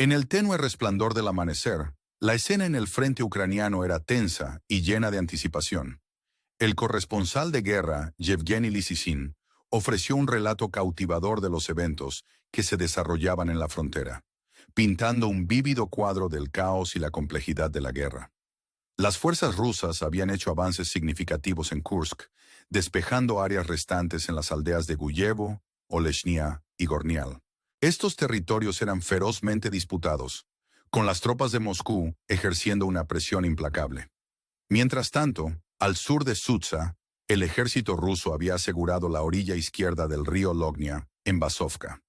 En el tenue resplandor del amanecer, la escena en el frente ucraniano era tensa y llena de anticipación. El corresponsal de guerra, Yevgeny Lisisin, ofreció un relato cautivador de los eventos que se desarrollaban en la frontera, pintando un vívido cuadro del caos y la complejidad de la guerra. Las fuerzas rusas habían hecho avances significativos en Kursk, despejando áreas restantes en las aldeas de Guyevo, Oleshnia y Gornial. Estos territorios eran ferozmente disputados, con las tropas de Moscú ejerciendo una presión implacable. Mientras tanto, al sur de Sutsa, el ejército ruso había asegurado la orilla izquierda del río Lognia, en Basovka.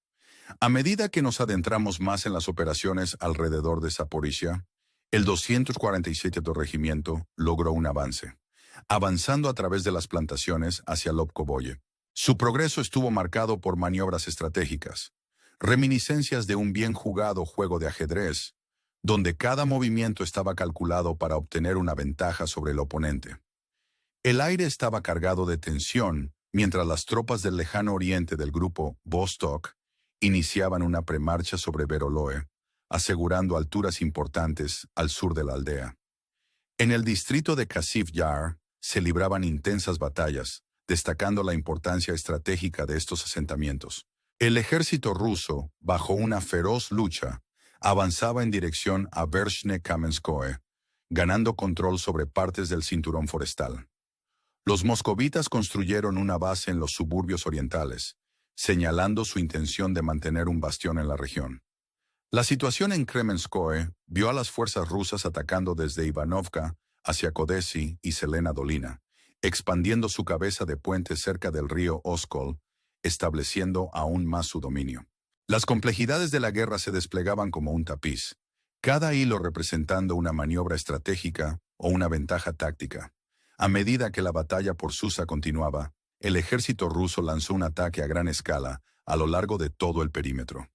A medida que nos adentramos más en las operaciones alrededor de Zaporizhia, el 247 Regimiento logró un avance, avanzando a través de las plantaciones hacia Lobkovoye. Su progreso estuvo marcado por maniobras estratégicas, reminiscencias de un bien jugado juego de ajedrez, donde cada movimiento estaba calculado para obtener una ventaja sobre el oponente. El aire estaba cargado de tensión mientras las tropas del lejano oriente del grupo Vostok iniciaban una premarcha sobre Veroloe, asegurando alturas importantes al sur de la aldea. En el distrito de Kasif Yar se libraban intensas batallas, destacando la importancia estratégica de estos asentamientos. El ejército ruso, bajo una feroz lucha, avanzaba en dirección a Vershne-Kamenskoe, ganando control sobre partes del cinturón forestal. Los moscovitas construyeron una base en los suburbios orientales, señalando su intención de mantener un bastión en la región. La situación en Kremenskoe vio a las fuerzas rusas atacando desde Ivanovka hacia Kodesi y Selena Dolina, expandiendo su cabeza de puente cerca del río Oskol, estableciendo aún más su dominio. Las complejidades de la guerra se desplegaban como un tapiz, cada hilo representando una maniobra estratégica o una ventaja táctica. A medida que la batalla por Susa continuaba, el ejército ruso lanzó un ataque a gran escala a lo largo de todo el perímetro.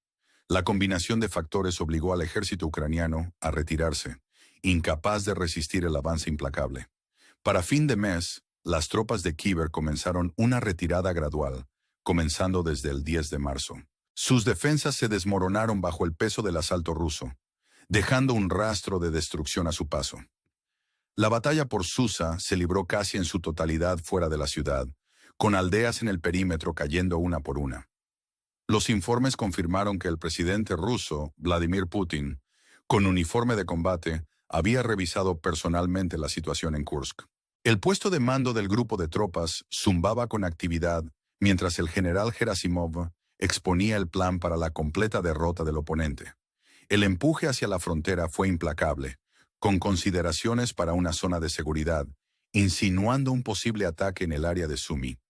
La combinación de factores obligó al ejército ucraniano a retirarse, incapaz de resistir el avance implacable. Para fin de mes, las tropas de Kiev comenzaron una retirada gradual, comenzando desde el 10 de marzo. Sus defensas se desmoronaron bajo el peso del asalto ruso, dejando un rastro de destrucción a su paso. La batalla por Susa se libró casi en su totalidad fuera de la ciudad, con aldeas en el perímetro cayendo una por una. Los informes confirmaron que el presidente ruso, Vladimir Putin, con uniforme de combate, había revisado personalmente la situación en Kursk. El puesto de mando del grupo de tropas zumbaba con actividad, mientras el general Gerasimov exponía el plan para la completa derrota del oponente. El empuje hacia la frontera fue implacable, con consideraciones para una zona de seguridad, insinuando un posible ataque en el área de Sumy.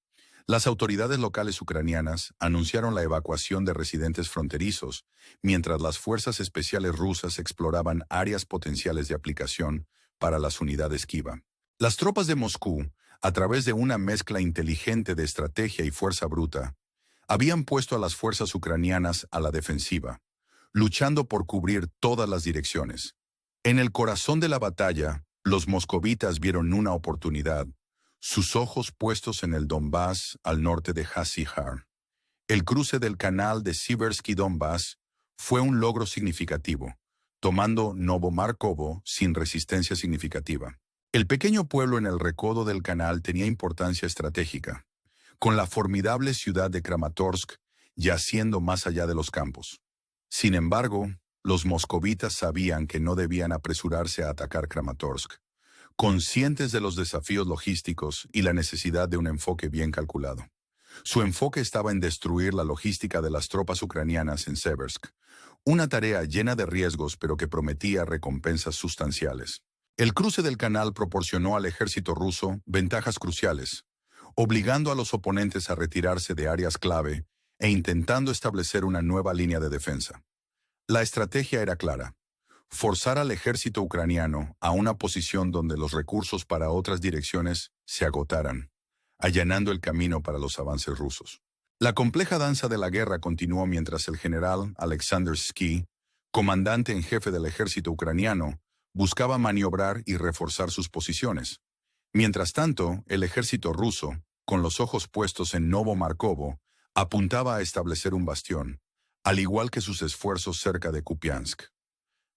Las autoridades locales ucranianas anunciaron la evacuación de residentes fronterizos, mientras las fuerzas especiales rusas exploraban áreas potenciales de aplicación para las unidades Kiva. Las tropas de Moscú, a través de una mezcla inteligente de estrategia y fuerza bruta, habían puesto a las fuerzas ucranianas a la defensiva, luchando por cubrir todas las direcciones. En el corazón de la batalla, los moscovitas vieron una oportunidad, sus ojos puestos en el Donbass al norte de Hasihar. El cruce del canal de Siversky-Donbass fue un logro significativo, tomando Novomarkovo sin resistencia significativa. El pequeño pueblo en el recodo del canal tenía importancia estratégica, con la formidable ciudad de Kramatorsk yaciendo más allá de los campos. Sin embargo, los moscovitas sabían que no debían apresurarse a atacar Kramatorsk, conscientes de los desafíos logísticos y la necesidad de un enfoque bien calculado. Su enfoque estaba en destruir la logística de las tropas ucranianas en Seversk, una tarea llena de riesgos pero que prometía recompensas sustanciales. El cruce del canal proporcionó al ejército ruso ventajas cruciales, obligando a los oponentes a retirarse de áreas clave e intentando establecer una nueva línea de defensa. La estrategia era clara: forzar al ejército ucraniano a una posición donde los recursos para otras direcciones se agotaran, allanando el camino para los avances rusos. La compleja danza de la guerra continuó mientras el general Alexander Sky, comandante en jefe del ejército ucraniano, buscaba maniobrar y reforzar sus posiciones. Mientras tanto, el ejército ruso, con los ojos puestos en Novomarkovo, apuntaba a establecer un bastión, al igual que sus esfuerzos cerca de Kupiansk.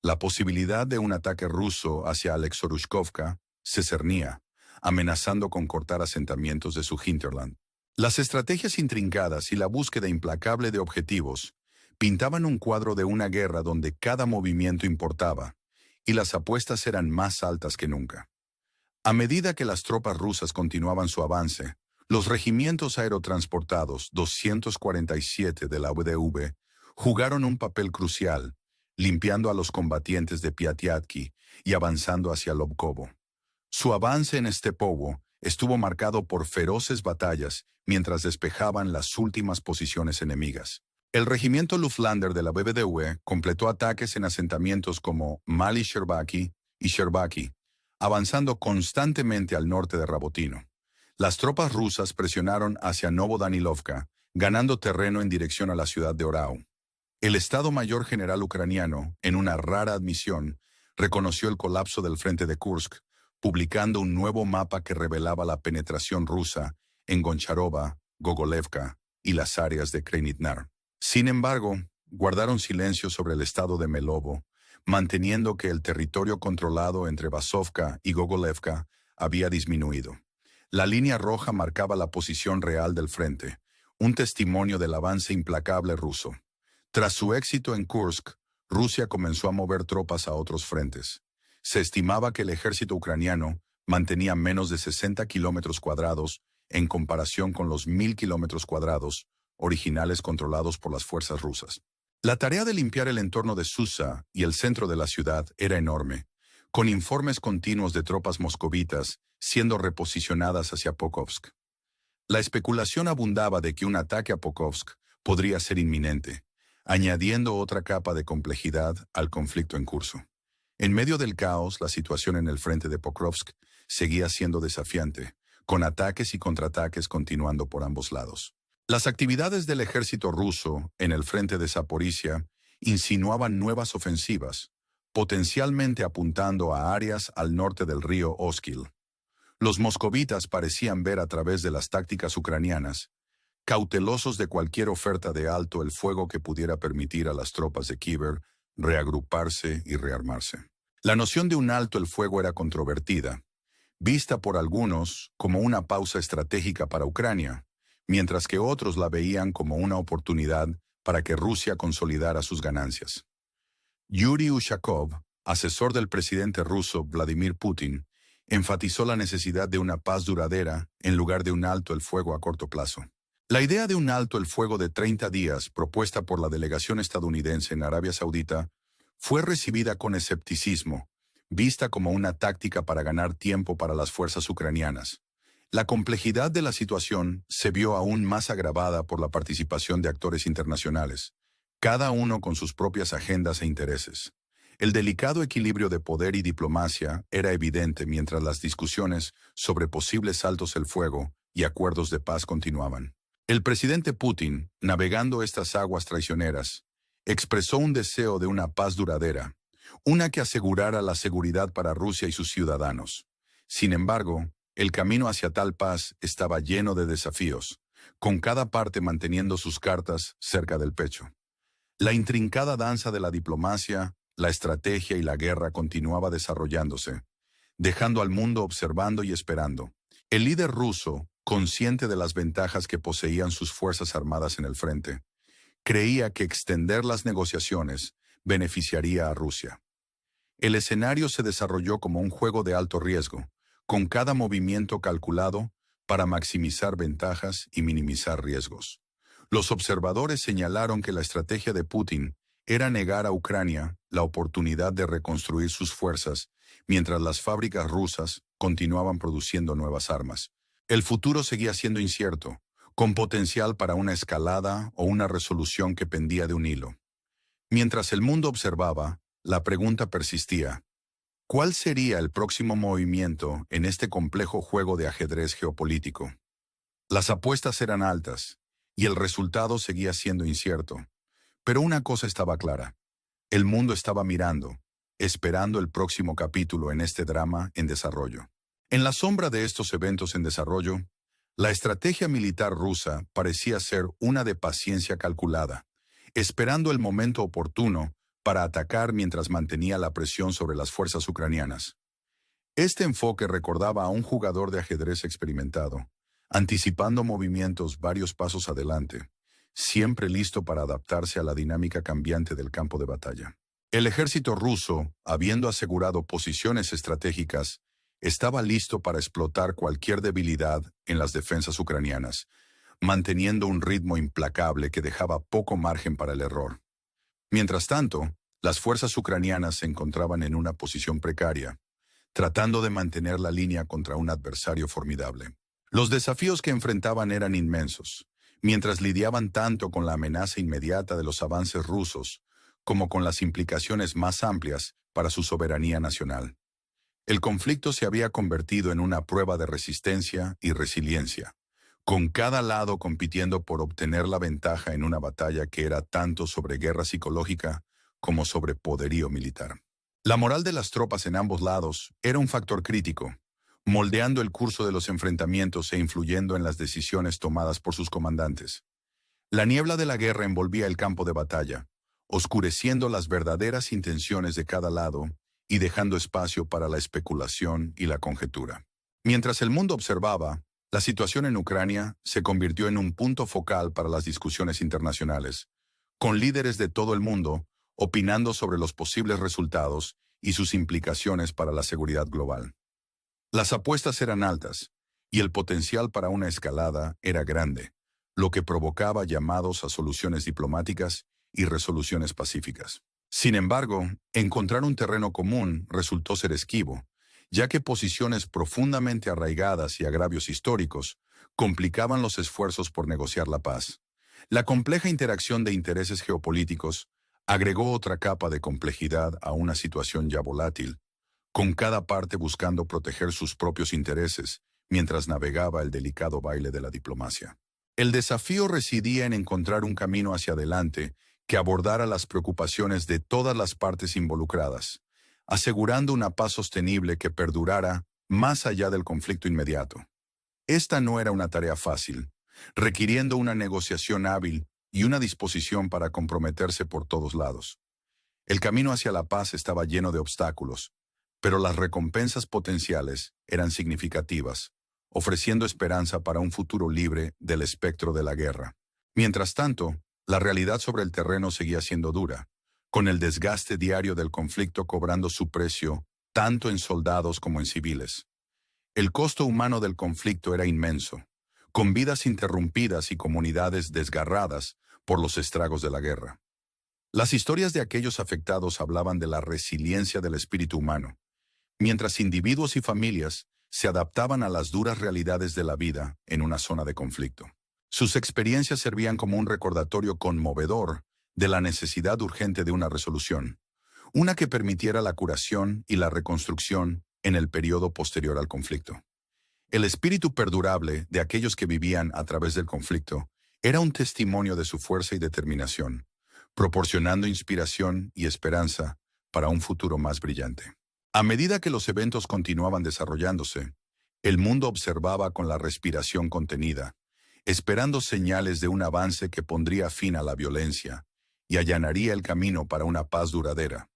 La posibilidad de un ataque ruso hacia Alexorushkovka se cernía, amenazando con cortar asentamientos de su hinterland. Las estrategias intrincadas y la búsqueda implacable de objetivos pintaban un cuadro de una guerra donde cada movimiento importaba, y las apuestas eran más altas que nunca. A medida que las tropas rusas continuaban su avance, los regimientos aerotransportados 247 de la VDV jugaron un papel crucial, limpiando a los combatientes de Piatiatki y avanzando hacia Lobkovo. Su avance en Stepovo estuvo marcado por feroces batallas mientras despejaban las últimas posiciones enemigas. El regimiento Luftlander de la VDV completó ataques en asentamientos como Mali Sherbaki y Sherbaki, avanzando constantemente al norte de Rabotino. Las tropas rusas presionaron hacia Novodanilovka, ganando terreno en dirección a la ciudad de Orau. El Estado Mayor General ucraniano, en una rara admisión, reconoció el colapso del frente de Kursk, publicando un nuevo mapa que revelaba la penetración rusa en Goncharova, Gogolevka y las áreas de Krenitnar. Sin embargo, guardaron silencio sobre el estado de Melovo, manteniendo que el territorio controlado entre Vasovka y Gogolevka había disminuido. La línea roja marcaba la posición real del frente, un testimonio del avance implacable ruso. Tras su éxito en Kursk, Rusia comenzó a mover tropas a otros frentes. Se estimaba que el ejército ucraniano mantenía menos de 60 kilómetros cuadrados en comparación con los 1.000 kilómetros cuadrados originales controlados por las fuerzas rusas. La tarea de limpiar el entorno de Susa y el centro de la ciudad era enorme, con informes continuos de tropas moscovitas siendo reposicionadas hacia Pokrovsk. La especulación abundaba de que un ataque a Pokrovsk podría ser inminente, añadiendo otra capa de complejidad al conflicto en curso. En medio del caos, la situación en el frente de Pokrovsk seguía siendo desafiante, con ataques y contraataques continuando por ambos lados. Las actividades del ejército ruso en el frente de Zaporizhia insinuaban nuevas ofensivas, potencialmente apuntando a áreas al norte del río Oskil. Los moscovitas parecían ver a través de las tácticas ucranianas, cautelosos de cualquier oferta de alto el fuego que pudiera permitir a las tropas de Kiev reagruparse y rearmarse. La noción de un alto el fuego era controvertida, vista por algunos como una pausa estratégica para Ucrania, mientras que otros la veían como una oportunidad para que Rusia consolidara sus ganancias. Yuri Ushakov, asesor del presidente ruso Vladimir Putin, enfatizó la necesidad de una paz duradera en lugar de un alto el fuego a corto plazo. La idea de un alto el fuego de 30 días propuesta por la delegación estadounidense en Arabia Saudita fue recibida con escepticismo, vista como una táctica para ganar tiempo para las fuerzas ucranianas. La complejidad de la situación se vio aún más agravada por la participación de actores internacionales, cada uno con sus propias agendas e intereses. El delicado equilibrio de poder y diplomacia era evidente mientras las discusiones sobre posibles altos el fuego y acuerdos de paz continuaban. El presidente Putin, navegando estas aguas traicioneras, expresó un deseo de una paz duradera, una que asegurara la seguridad para Rusia y sus ciudadanos. Sin embargo, el camino hacia tal paz estaba lleno de desafíos, con cada parte manteniendo sus cartas cerca del pecho. La intrincada danza de la diplomacia, la estrategia y la guerra continuaba desarrollándose, dejando al mundo observando y esperando. El líder ruso, consciente de las ventajas que poseían sus fuerzas armadas en el frente, creía que extender las negociaciones beneficiaría a Rusia. El escenario se desarrolló como un juego de alto riesgo, con cada movimiento calculado para maximizar ventajas y minimizar riesgos. Los observadores señalaron que la estrategia de Putin era negar a Ucrania la oportunidad de reconstruir sus fuerzas mientras las fábricas rusas continuaban produciendo nuevas armas. El futuro seguía siendo incierto, con potencial para una escalada o una resolución que pendía de un hilo. Mientras el mundo observaba, la pregunta persistía: ¿cuál sería el próximo movimiento en este complejo juego de ajedrez geopolítico? Las apuestas eran altas, y el resultado seguía siendo incierto. Pero una cosa estaba clara: el mundo estaba mirando, esperando el próximo capítulo en este drama en desarrollo. En la sombra de estos eventos en desarrollo, la estrategia militar rusa parecía ser una de paciencia calculada, esperando el momento oportuno para atacar mientras mantenía la presión sobre las fuerzas ucranianas. Este enfoque recordaba a un jugador de ajedrez experimentado, anticipando movimientos varios pasos adelante, siempre listo para adaptarse a la dinámica cambiante del campo de batalla. El ejército ruso, habiendo asegurado posiciones estratégicas, estaba listo para explotar cualquier debilidad en las defensas ucranianas, manteniendo un ritmo implacable que dejaba poco margen para el error. Mientras tanto, las fuerzas ucranianas se encontraban en una posición precaria, tratando de mantener la línea contra un adversario formidable. Los desafíos que enfrentaban eran inmensos, mientras lidiaban tanto con la amenaza inmediata de los avances rusos, como con las implicaciones más amplias para su soberanía nacional. El conflicto se había convertido en una prueba de resistencia y resiliencia, con cada lado compitiendo por obtener la ventaja en una batalla que era tanto sobre guerra psicológica como sobre poderío militar. La moral de las tropas en ambos lados era un factor crítico, moldeando el curso de los enfrentamientos e influyendo en las decisiones tomadas por sus comandantes. La niebla de la guerra envolvía el campo de batalla, oscureciendo las verdaderas intenciones de cada lado y dejando espacio para la especulación y la conjetura. Mientras el mundo observaba, la situación en Ucrania se convirtió en un punto focal para las discusiones internacionales, con líderes de todo el mundo opinando sobre los posibles resultados y sus implicaciones para la seguridad global. Las apuestas eran altas, y el potencial para una escalada era grande, lo que provocaba llamados a soluciones diplomáticas y resoluciones pacíficas. Sin embargo, encontrar un terreno común resultó ser esquivo, ya que posiciones profundamente arraigadas y agravios históricos complicaban los esfuerzos por negociar la paz. La compleja interacción de intereses geopolíticos agregó otra capa de complejidad a una situación ya volátil, con cada parte buscando proteger sus propios intereses mientras navegaba el delicado baile de la diplomacia. El desafío residía en encontrar un camino hacia adelante que abordara las preocupaciones de todas las partes involucradas, asegurando una paz sostenible que perdurara más allá del conflicto inmediato. Esta no era una tarea fácil, requiriendo una negociación hábil y una disposición para comprometerse por todos lados. El camino hacia la paz estaba lleno de obstáculos, pero las recompensas potenciales eran significativas, ofreciendo esperanza para un futuro libre del espectro de la guerra. Mientras tanto, la realidad sobre el terreno seguía siendo dura, con el desgaste diario del conflicto cobrando su precio tanto en soldados como en civiles. El costo humano del conflicto era inmenso, con vidas interrumpidas y comunidades desgarradas por los estragos de la guerra. Las historias de aquellos afectados hablaban de la resiliencia del espíritu humano, mientras individuos y familias se adaptaban a las duras realidades de la vida en una zona de conflicto. Sus experiencias servían como un recordatorio conmovedor de la necesidad urgente de una resolución, una que permitiera la curación y la reconstrucción en el periodo posterior al conflicto. El espíritu perdurable de aquellos que vivían a través del conflicto era un testimonio de su fuerza y determinación, proporcionando inspiración y esperanza para un futuro más brillante. A medida que los eventos continuaban desarrollándose, el mundo observaba con la respiración contenida, esperando señales de un avance que pondría fin a la violencia y allanaría el camino para una paz duradera.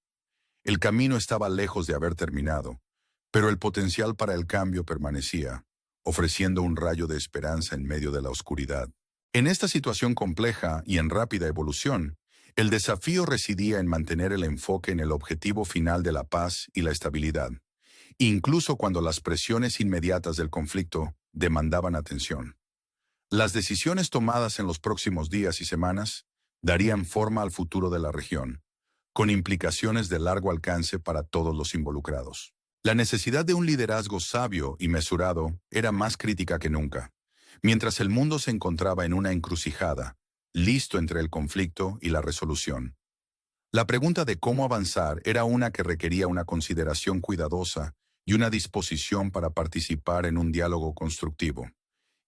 El camino estaba lejos de haber terminado, pero el potencial para el cambio permanecía, ofreciendo un rayo de esperanza en medio de la oscuridad. En esta situación compleja y en rápida evolución, el desafío residía en mantener el enfoque en el objetivo final de la paz y la estabilidad, incluso cuando las presiones inmediatas del conflicto demandaban atención. Las decisiones tomadas en los próximos días y semanas darían forma al futuro de la región, con implicaciones de largo alcance para todos los involucrados. La necesidad de un liderazgo sabio y mesurado era más crítica que nunca, mientras el mundo se encontraba en una encrucijada, listo entre el conflicto y la resolución. La pregunta de cómo avanzar era una que requería una consideración cuidadosa y una disposición para participar en un diálogo constructivo,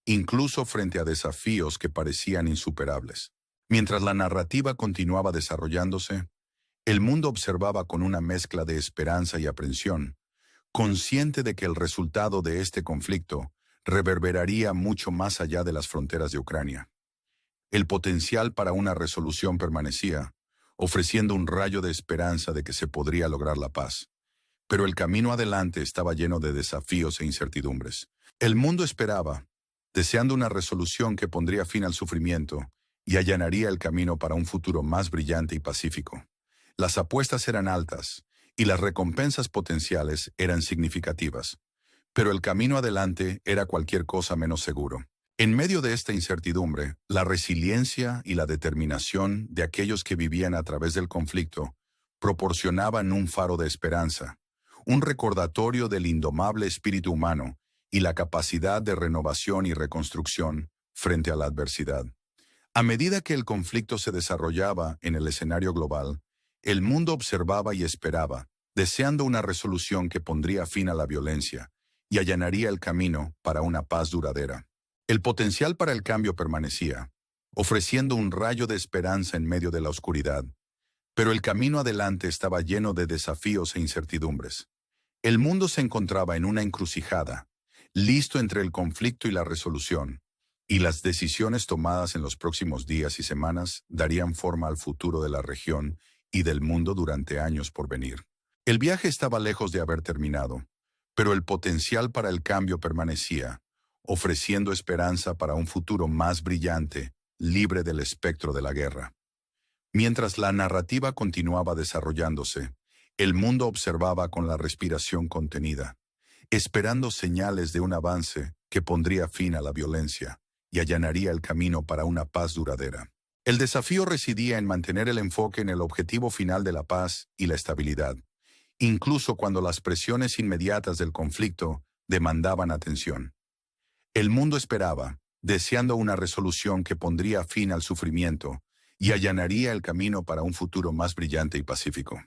incluso frente a desafíos que parecían insuperables. Mientras la narrativa continuaba desarrollándose, el mundo observaba con una mezcla de esperanza y aprensión, consciente de que el resultado de este conflicto reverberaría mucho más allá de las fronteras de Ucrania. El potencial para una resolución permanecía, ofreciendo un rayo de esperanza de que se podría lograr la paz. Pero el camino adelante estaba lleno de desafíos e incertidumbres. El mundo esperaba, deseando una resolución que pondría fin al sufrimiento y allanaría el camino para un futuro más brillante y pacífico. Las apuestas eran altas y las recompensas potenciales eran significativas, pero el camino adelante era cualquier cosa menos seguro. En medio de esta incertidumbre, la resiliencia y la determinación de aquellos que vivían a través del conflicto proporcionaban un faro de esperanza, un recordatorio del indomable espíritu humano y la capacidad de renovación y reconstrucción frente a la adversidad. A medida que el conflicto se desarrollaba en el escenario global, el mundo observaba y esperaba, deseando una resolución que pondría fin a la violencia y allanaría el camino para una paz duradera. El potencial para el cambio permanecía, ofreciendo un rayo de esperanza en medio de la oscuridad, pero el camino adelante estaba lleno de desafíos e incertidumbres. El mundo se encontraba en una encrucijada, listo entre el conflicto y la resolución, y las decisiones tomadas en los próximos días y semanas darían forma al futuro de la región y del mundo durante años por venir. El viaje estaba lejos de haber terminado, pero el potencial para el cambio permanecía, ofreciendo esperanza para un futuro más brillante, libre del espectro de la guerra. Mientras la narrativa continuaba desarrollándose, el mundo observaba con la respiración contenida, esperando señales de un avance que pondría fin a la violencia y allanaría el camino para una paz duradera. El desafío residía en mantener el enfoque en el objetivo final de la paz y la estabilidad, incluso cuando las presiones inmediatas del conflicto demandaban atención. El mundo esperaba, deseando una resolución que pondría fin al sufrimiento y allanaría el camino para un futuro más brillante y pacífico.